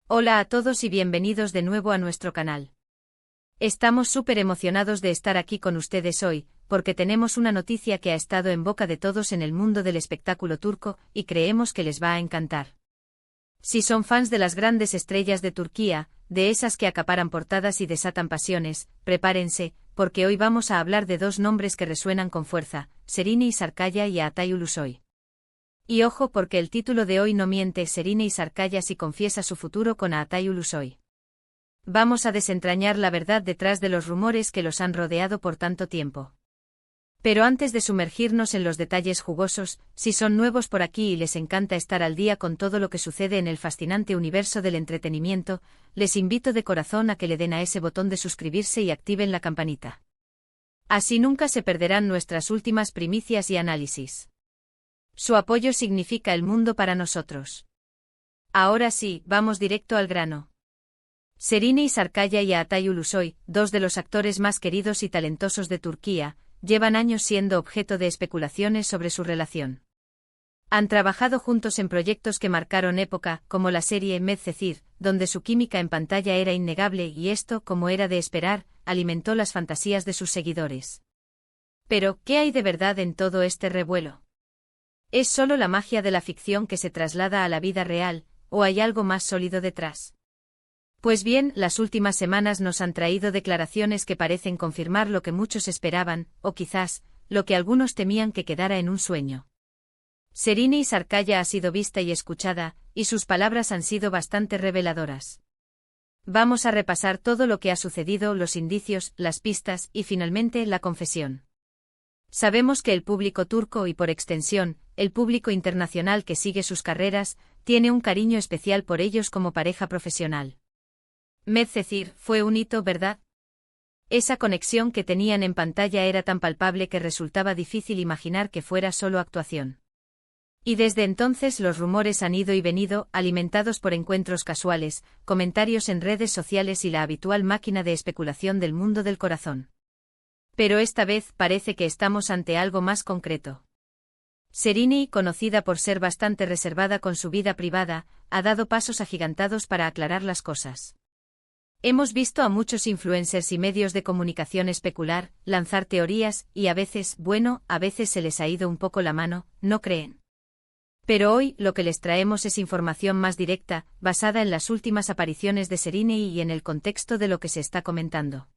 Hola a todos y bienvenidos de nuevo a nuestro canal. Estamos súper emocionados de estar aquí con ustedes hoy, porque tenemos una noticia que ha estado en boca de todos en el mundo del espectáculo turco y creemos que les va a encantar. Si son fans de las grandes estrellas de Turquía, de esas que acaparan portadas y desatan pasiones, prepárense, porque hoy vamos a hablar de dos nombres que resuenan con fuerza, Serine Sarıkaya y Altay Ulusoy. Y ojo porque el título de hoy no miente, Serine Sarıkaya si confiesa su futuro con Altay Ulusoy. Vamos a desentrañar la verdad detrás de los rumores que los han rodeado por tanto tiempo. Pero antes de sumergirnos en los detalles jugosos, si son nuevos por aquí y les encanta estar al día con todo lo que sucede en el fascinante universo del entretenimiento, les invito de corazón a que le den a ese botón de suscribirse y activen la campanita. Así nunca se perderán nuestras últimas primicias y análisis. Su apoyo significa el mundo para nosotros. Ahora sí, vamos directo al grano. Serine Sarıkaya y Altay Ulusoy, dos de los actores más queridos y talentosos de Turquía, llevan años siendo objeto de especulaciones sobre su relación. Han trabajado juntos en proyectos que marcaron época, como la serie Medcezir, donde su química en pantalla era innegable y esto, como era de esperar, alimentó las fantasías de sus seguidores. Pero, ¿qué hay de verdad en todo este revuelo? ¿Es solo la magia de la ficción que se traslada a la vida real, o hay algo más sólido detrás? Pues bien, las últimas semanas nos han traído declaraciones que parecen confirmar lo que muchos esperaban, o quizás, lo que algunos temían que quedara en un sueño. Serine Sarıkaya ha sido vista y escuchada, y sus palabras han sido bastante reveladoras. Vamos a repasar todo lo que ha sucedido, los indicios, las pistas y finalmente la confesión. Sabemos que el público turco y por extensión, el público internacional que sigue sus carreras, tiene un cariño especial por ellos como pareja profesional. Medcezir fue un hito, ¿verdad? Esa conexión que tenían en pantalla era tan palpable que resultaba difícil imaginar que fuera solo actuación. Y desde entonces los rumores han ido y venido, alimentados por encuentros casuales, comentarios en redes sociales y la habitual máquina de especulación del mundo del corazón. Pero esta vez parece que estamos ante algo más concreto. Serine, conocida por ser bastante reservada con su vida privada, ha dado pasos agigantados para aclarar las cosas. Hemos visto a muchos influencers y medios de comunicación especular, lanzar teorías, y a veces se les ha ido un poco la mano, ¿no creen? Pero hoy lo que les traemos es información más directa, basada en las últimas apariciones de Serine y en el contexto de lo que se está comentando.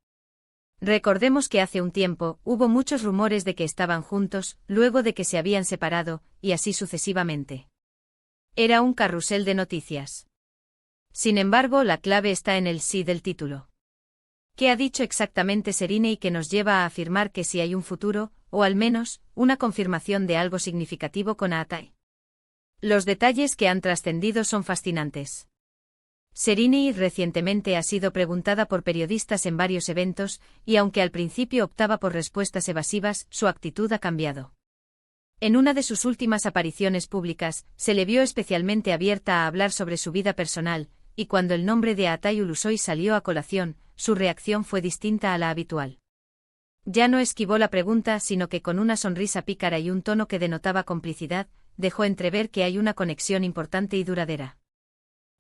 Recordemos que hace un tiempo hubo muchos rumores de que estaban juntos, luego de que se habían separado, y así sucesivamente. Era un carrusel de noticias. Sin embargo, la clave está en el sí del título. ¿Qué ha dicho exactamente Serine y que nos lleva a afirmar que sí hay un futuro, o al menos, una confirmación de algo significativo con Altay? Los detalles que han trascendido son fascinantes. Serine recientemente ha sido preguntada por periodistas en varios eventos, y aunque al principio optaba por respuestas evasivas, su actitud ha cambiado. En una de sus últimas apariciones públicas, se le vio especialmente abierta a hablar sobre su vida personal, y cuando el nombre de Altay Ulusoy salió a colación, su reacción fue distinta a la habitual. Ya no esquivó la pregunta, sino que con una sonrisa pícara y un tono que denotaba complicidad, dejó entrever que hay una conexión importante y duradera.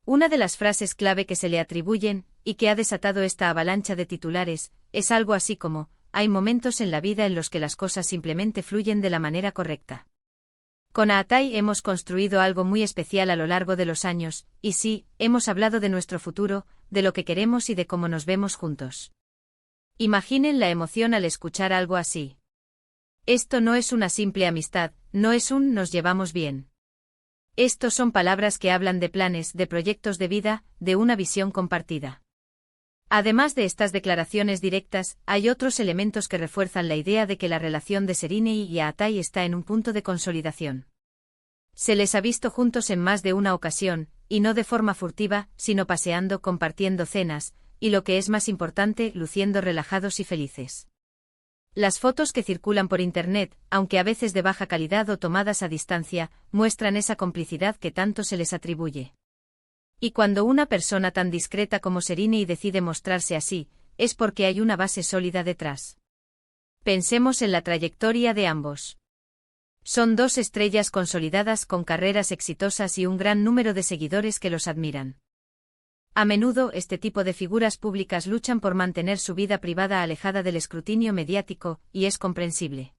Una de las frases clave que se le atribuyen, y que ha desatado esta avalancha de titulares, es algo así como: hay momentos en la vida en los que las cosas simplemente fluyen de la manera correcta. Con Altay hemos construido algo muy especial a lo largo de los años, y sí, hemos hablado de nuestro futuro, de lo que queremos y de cómo nos vemos juntos. Imaginen la emoción al escuchar algo así. Esto no es una simple amistad, no es un nos llevamos bien. Estos son palabras que hablan de planes, de proyectos de vida, de una visión compartida. Además de estas declaraciones directas, hay otros elementos que refuerzan la idea de que la relación de Serine y Altay está en un punto de consolidación. Se les ha visto juntos en más de una ocasión, y no de forma furtiva, sino paseando, compartiendo cenas, y lo que es más importante, luciendo relajados y felices. Las fotos que circulan por internet, aunque a veces de baja calidad o tomadas a distancia, muestran esa complicidad que tanto se les atribuye. Y cuando una persona tan discreta como Serine decide mostrarse así, es porque hay una base sólida detrás. Pensemos en la trayectoria de ambos. Son dos estrellas consolidadas con carreras exitosas y un gran número de seguidores que los admiran. A menudo este tipo de figuras públicas luchan por mantener su vida privada alejada del escrutinio mediático, y es comprensible.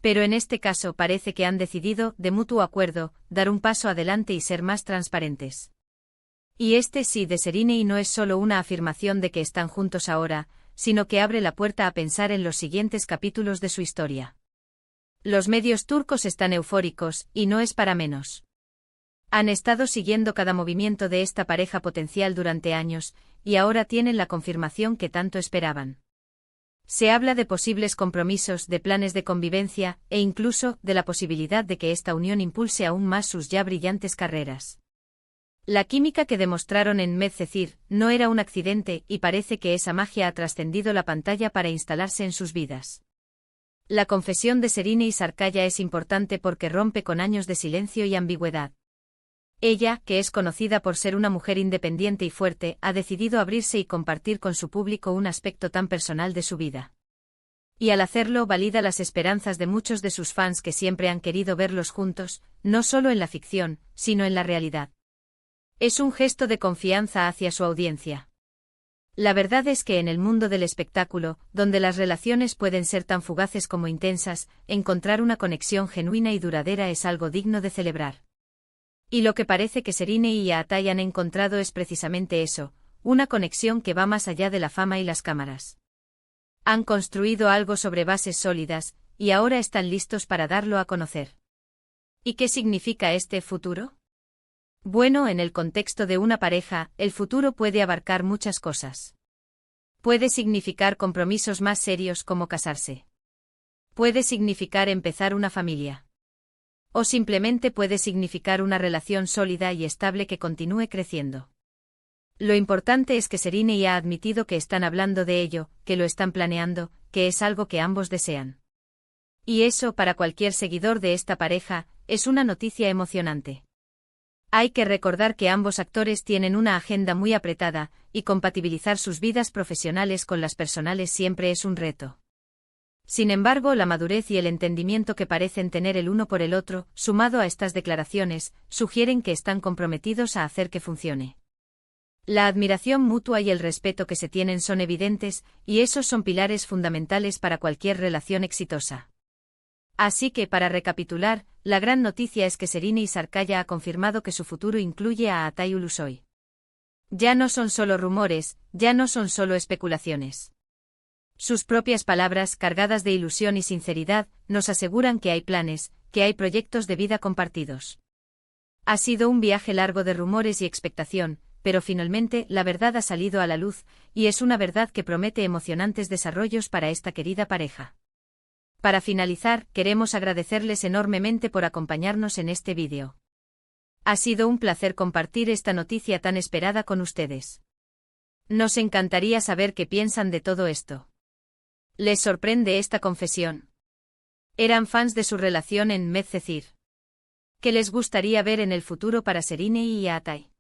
Pero en este caso parece que han decidido, de mutuo acuerdo, dar un paso adelante y ser más transparentes. Y este sí de Sereni no es solo una afirmación de que están juntos ahora, sino que abre la puerta a pensar en los siguientes capítulos de su historia. Los medios turcos están eufóricos, y no es para menos. Han estado siguiendo cada movimiento de esta pareja potencial durante años, y ahora tienen la confirmación que tanto esperaban. Se habla de posibles compromisos, de planes de convivencia, e incluso de la posibilidad de que esta unión impulse aún más sus ya brillantes carreras. La química que demostraron en Medcezir no era un accidente y parece que esa magia ha trascendido la pantalla para instalarse en sus vidas. La confesión de Sereni Sarıkaya es importante porque rompe con años de silencio y ambigüedad. Ella, que es conocida por ser una mujer independiente y fuerte, ha decidido abrirse y compartir con su público un aspecto tan personal de su vida. Y al hacerlo valida las esperanzas de muchos de sus fans que siempre han querido verlos juntos, no solo en la ficción, sino en la realidad. Es un gesto de confianza hacia su audiencia. La verdad es que en el mundo del espectáculo, donde las relaciones pueden ser tan fugaces como intensas, encontrar una conexión genuina y duradera es algo digno de celebrar. Y lo que parece que Sereni y Atay han encontrado es precisamente eso, una conexión que va más allá de la fama y las cámaras. Han construido algo sobre bases sólidas, y ahora están listos para darlo a conocer. ¿Y qué significa este futuro? Bueno, en el contexto de una pareja, el futuro puede abarcar muchas cosas. Puede significar compromisos más serios como casarse. Puede significar empezar una familia. O simplemente puede significar una relación sólida y estable que continúe creciendo. Lo importante es que Sereni ha admitido que están hablando de ello, que lo están planeando, que es algo que ambos desean. Y eso, para cualquier seguidor de esta pareja, es una noticia emocionante. Hay que recordar que ambos actores tienen una agenda muy apretada, y compatibilizar sus vidas profesionales con las personales siempre es un reto. Sin embargo, la madurez y el entendimiento que parecen tener el uno por el otro, sumado a estas declaraciones, sugieren que están comprometidos a hacer que funcione. La admiración mutua y el respeto que se tienen son evidentes, y esos son pilares fundamentales para cualquier relación exitosa. Así que, para recapitular, la gran noticia es que Sereni Sarıkaya ha confirmado que su futuro incluye a Atay Ulusoy. Ya no son solo rumores, ya no son solo especulaciones. Sus propias palabras, cargadas de ilusión y sinceridad, nos aseguran que hay planes, que hay proyectos de vida compartidos. Ha sido un viaje largo de rumores y expectación, pero finalmente la verdad ha salido a la luz, y es una verdad que promete emocionantes desarrollos para esta querida pareja. Para finalizar, queremos agradecerles enormemente por acompañarnos en este vídeo. Ha sido un placer compartir esta noticia tan esperada con ustedes. Nos encantaría saber qué piensan de todo esto. ¿Les sorprende esta confesión? ¿Eran fans de su relación en Medcezir? ¿Qué les gustaría ver en el futuro para Sereni y Atay?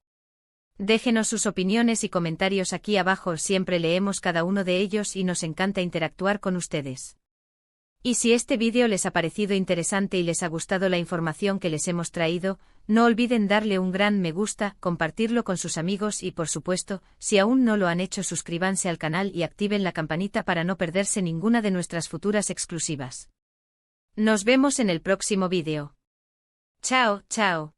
Déjenos sus opiniones y comentarios aquí abajo, siempre leemos cada uno de ellos y nos encanta interactuar con ustedes. Y si este vídeo les ha parecido interesante y les ha gustado la información que les hemos traído, no olviden darle un gran me gusta, compartirlo con sus amigos y por supuesto, si aún no lo han hecho, suscríbanse al canal y activen la campanita para no perderse ninguna de nuestras futuras exclusivas. Nos vemos en el próximo vídeo. Chao, chao.